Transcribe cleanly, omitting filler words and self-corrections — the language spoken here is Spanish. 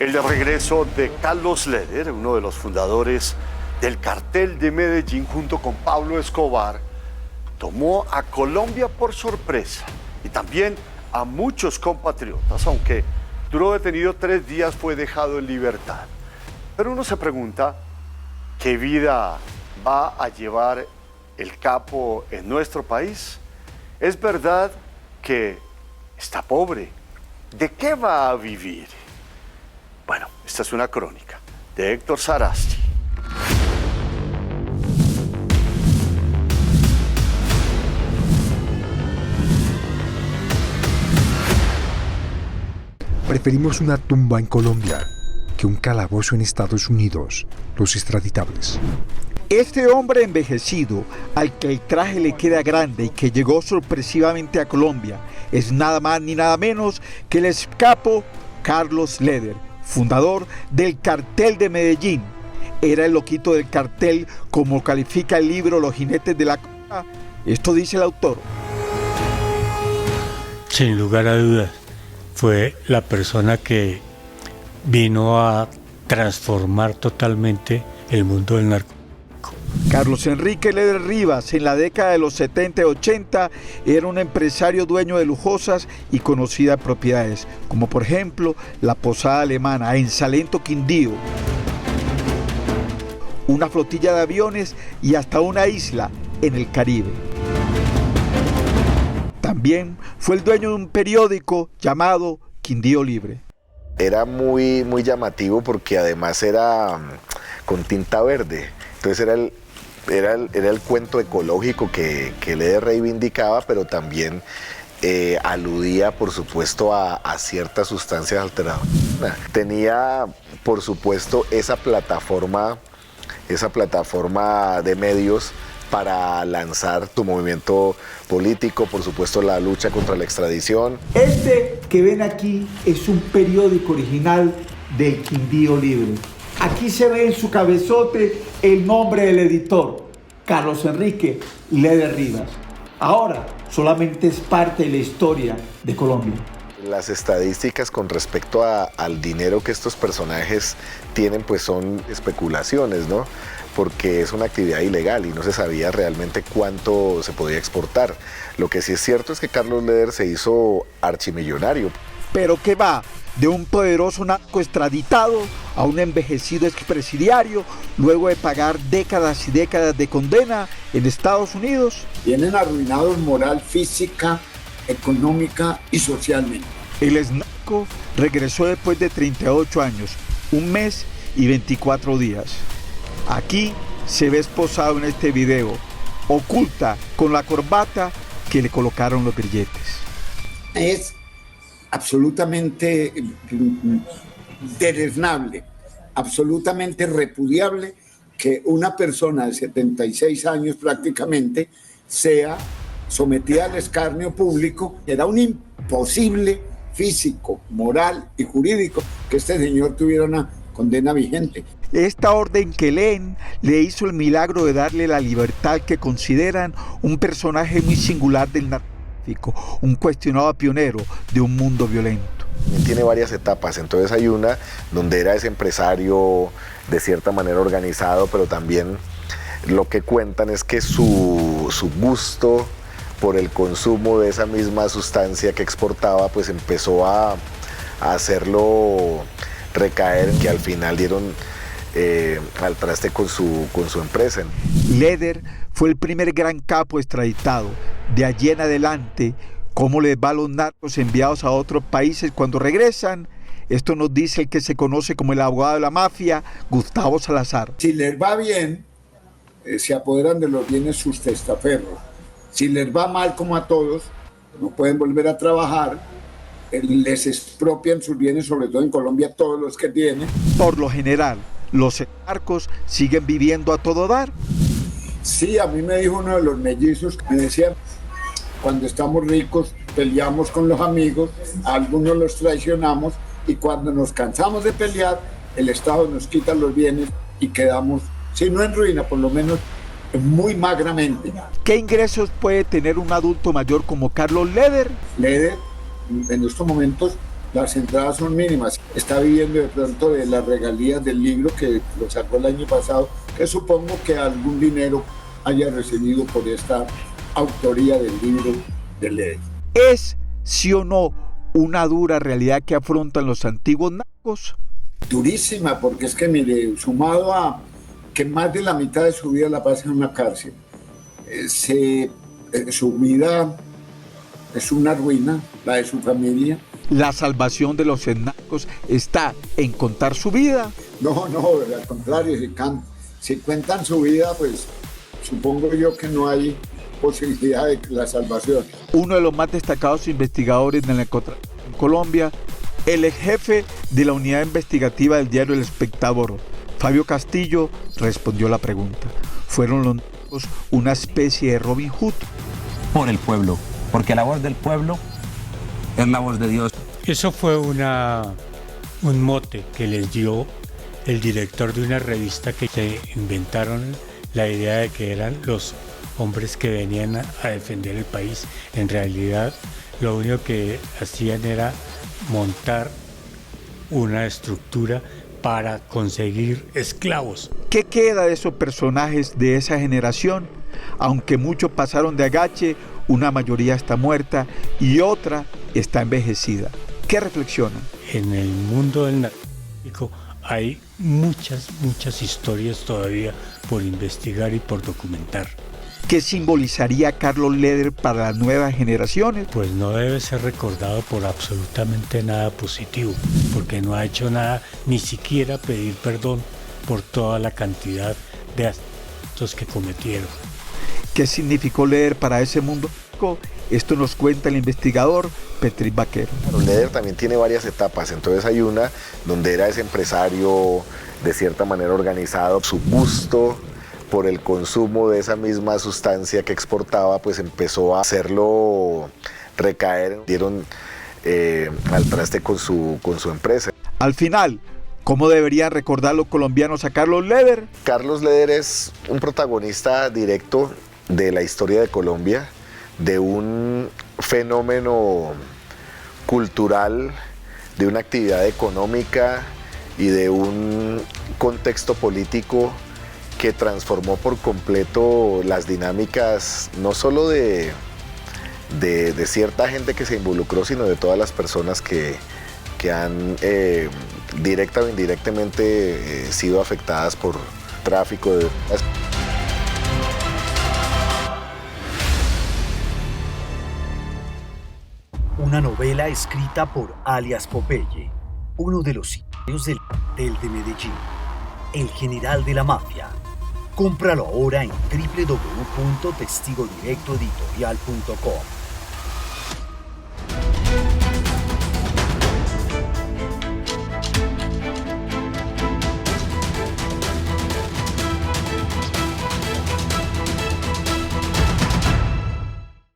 El regreso de Carlos Leder, uno de los fundadores del cartel de Medellín junto con Pablo Escobar, tomó a Colombia por sorpresa y también a muchos compatriotas, aunque duró detenido 3 días, fue dejado en libertad. Pero uno se pregunta, ¿qué vida va a llevar el capo en nuestro país? Es verdad que está pobre. ¿De qué va a vivir? Bueno, esta es una crónica de Héctor Sarasti. Preferimos una tumba en Colombia que un calabozo en Estados Unidos, los extraditables. Este hombre envejecido, al que el traje le queda grande y que llegó sorpresivamente a Colombia, es nada más ni nada menos que el ex capo Carlos Leder, fundador del cartel de Medellín. Era el loquito del cartel, como califica el libro Los jinetes de la cola. Esto dice el autor. Sin lugar a dudas, fue la persona que vino a transformar totalmente el mundo del narcotráfico. Carlos Enrique Leder Rivas, en la década de los 70 y 80, era un empresario dueño de lujosas y conocidas propiedades, como por ejemplo la Posada Alemana en Salento, Quindío, una flotilla de aviones y hasta una isla en el Caribe. También fue el dueño de un periódico llamado Quindío Libre. Era muy llamativo porque además era con tinta verde. Entonces era el cuento ecológico que Leder reivindicaba, pero también aludía, por supuesto, a ciertas sustancias alteradas. Tenía, por supuesto, esa plataforma de medios para lanzar tu movimiento político, por supuesto la lucha contra la extradición. Este que ven aquí es un periódico original del Quindío Libre. Aquí se ve en su cabezote el nombre del editor, Carlos Enrique Leder Rivas. Ahora solamente es parte de la historia de Colombia. Las estadísticas con respecto al dinero que estos personajes tienen pues son especulaciones, ¿no? Porque es una actividad ilegal y no se sabía realmente cuánto se podía exportar. Lo que sí es cierto es que Carlos Leder se hizo archimillonario. Pero ¿qué va? De un poderoso narco extraditado a un envejecido expresidiario luego de pagar décadas y décadas de condena en Estados Unidos. Vienen arruinados moral, física, económica y socialmente. El ex narco regresó después de 38 años, 1 mes y 24 días. Aquí se ve esposado en este video, oculta con la corbata que le colocaron los grilletes. Es absolutamente deleznable, absolutamente repudiable que una persona de 76 años prácticamente sea sometida al escarnio público. Era un imposible físico, moral y jurídico que este señor tuviera una condena vigente. Esta orden que leen le hizo el milagro de darle la libertad que consideran un personaje muy singular del narcotráfico, un cuestionado pionero de un mundo violento. Tiene varias etapas, entonces hay una donde era ese empresario de cierta manera organizado, pero también lo que cuentan es que su gusto por el consumo de esa misma sustancia que exportaba, pues empezó a hacerlo recaer, que al final dieron al traste con su empresa. Leder fue el primer gran capo extraditado. De allí en adelante, ¿cómo les va a los narcos enviados a otros países cuando regresan? Esto nos dice el que se conoce como el abogado de la mafia, Gustavo Salazar. Si les va bien, se apoderan de los bienes sus testaferros. Si les va mal, como a todos, no pueden volver a trabajar, les expropian sus bienes, sobre todo en Colombia, todos los que tienen. Por lo general, los narcos siguen viviendo a todo dar. Sí, a mí me dijo uno de los mellizos, me decía, cuando estamos ricos peleamos con los amigos, a algunos los traicionamos y cuando nos cansamos de pelear, el Estado nos quita los bienes y quedamos, si no en ruina, por lo menos muy magramente. ¿Qué ingresos puede tener un adulto mayor como Carlos Leder? Leder en estos momentos las entradas son mínimas. Está viviendo de pronto de las regalías del libro que lo sacó el año pasado, que supongo que algún dinero haya recibido por esta autoría del libro de Leder. ¿Es, sí o no, una dura realidad que afrontan los antiguos narcos? Durísima, porque es que mire, sumado a que más de la mitad de su vida la pasa en una cárcel, su vida es una ruina, la de su familia. ¿La salvación de los narcos está en contar su vida? No, al contrario, si cuentan su vida, pues supongo yo que no hay posibilidad de la salvación. Uno de los más destacados investigadores del narcotráfico en Colombia, el ex jefe de la unidad investigativa del diario El Espectador, Fabio Castillo, respondió la pregunta. ¿Fueron los narcos una especie de Robin Hood? Por el pueblo, porque la voz del pueblo es la voz de Dios. Eso fue un mote que les dio el director de una revista que se inventaron la idea de que eran los hombres que venían a defender el país. En realidad, lo único que hacían era montar una estructura para conseguir esclavos. ¿Qué queda de esos personajes de esa generación? Aunque muchos pasaron de agache, una mayoría está muerta y otra está envejecida. ¿Qué reflexionan? En el mundo del narcotráfico hay muchas historias todavía por investigar y por documentar. ¿Qué simbolizaría Carlos Leder para las nuevas generaciones? Pues no debe ser recordado por absolutamente nada positivo, porque no ha hecho nada, ni siquiera pedir perdón por toda la cantidad de actos que cometieron. ¿Qué significó Leder para ese mundo? Esto nos cuenta el investigador Petri Vaquero. Leder también tiene varias etapas, entonces hay una donde era ese empresario de cierta manera organizado, su gusto por el consumo de esa misma sustancia que exportaba, pues empezó a hacerlo recaer, dieron al traste con su empresa. Al final, ¿cómo deberían recordar los colombianos a Carlos Leder? Carlos Leder es un protagonista directo de la historia de Colombia, de un fenómeno cultural, de una actividad económica y de un contexto político que transformó por completo las dinámicas, no solo de cierta gente que se involucró, sino de todas las personas que han directa o indirectamente sido afectadas por tráfico de drogas. Una novela escrita por Alias Popeye, uno de los sicarios del cartel de Medellín, el general de la mafia. Cómpralo ahora en www.testigodirectoeditorial.com.